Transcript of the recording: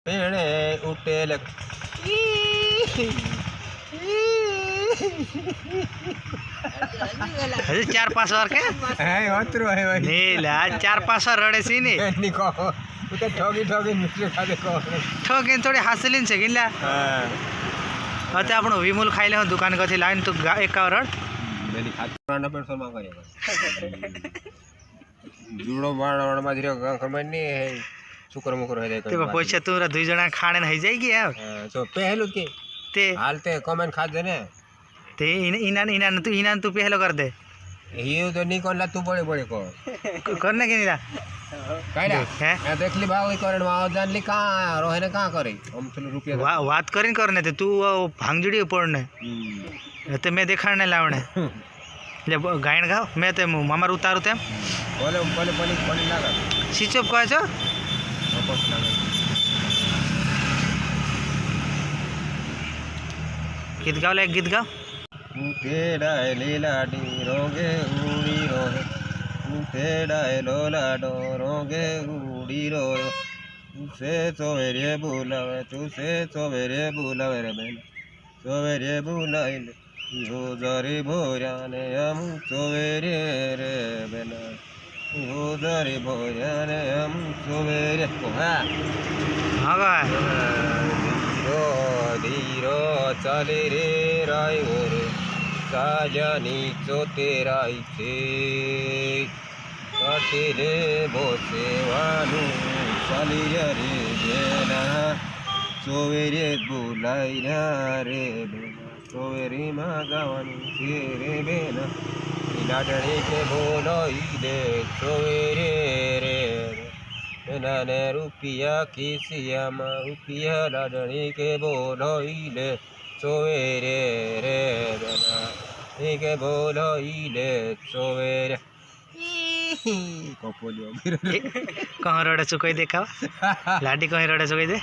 पेड़े उठेल हजे 4-5 बार के है होतरो है भाई नीला 4-5 बार रड़े सी नी नहीं को उते ठगी ठगी मिस्त्री खादे को ठगे थोड़ी हासिलिन से गिला हां अते आपण विमल खाइले हो दुकान गथि लाइन तो एका रड मेरी खातना पर समा करे जुड़ो बाण माधुर्य खमनी है शुक्र मुकर हो जाए ते पैसा तोरा दुई जना खाने हो जाई कि यार तो पहलू के ते हालते कमेंट खा दे ने ते इना तू पहलो कर दे ये तो नहीं करला तू बड़े बड़े को करने के नीला कायला हैं मैं देख ली भाव करन मा जान ली कहां रोहे ने कहां करे हम चलो रुपया बात करिन करने ते तू भांगजड़ी पड़ने ते मैं देखाने लावणे ले गायन गाओ मैं ते मामार उतारू ते बोले बोले बोले बोले लगा स्विच ऑफ कहे छो वापस लगा गीत गाओ ले गीत गाओ तेरा लीला डी रोगे उड़ी रोगे तेरा लोला डो रोगे उड़ी रोयो तुसे सवेरे बुलावे रे बेन सवेरे बुलाए यो जरे भोराने हम सवेरे रे बेन यो जरे भोराने हम सवेरे हाँ हाँ धीरो धीरो चले रे राय रे साजनी चो तेरा छे कटिले बोसे वानु चली रे बेना सवेरे बुलाई रे बेना सवेरे में जावानु छे रे बेना लाडड़ी के बोलाई दे सवेरे रे बेना ने रुपया किसिया में रुपया लाडड़ी के बोलाई दे सवेरे रे बेना के बोलाई दे सवेरे कपोलियो कहाँ रड़ा चुकाई देखा लाडी कहीं रड़ा चुकाई दे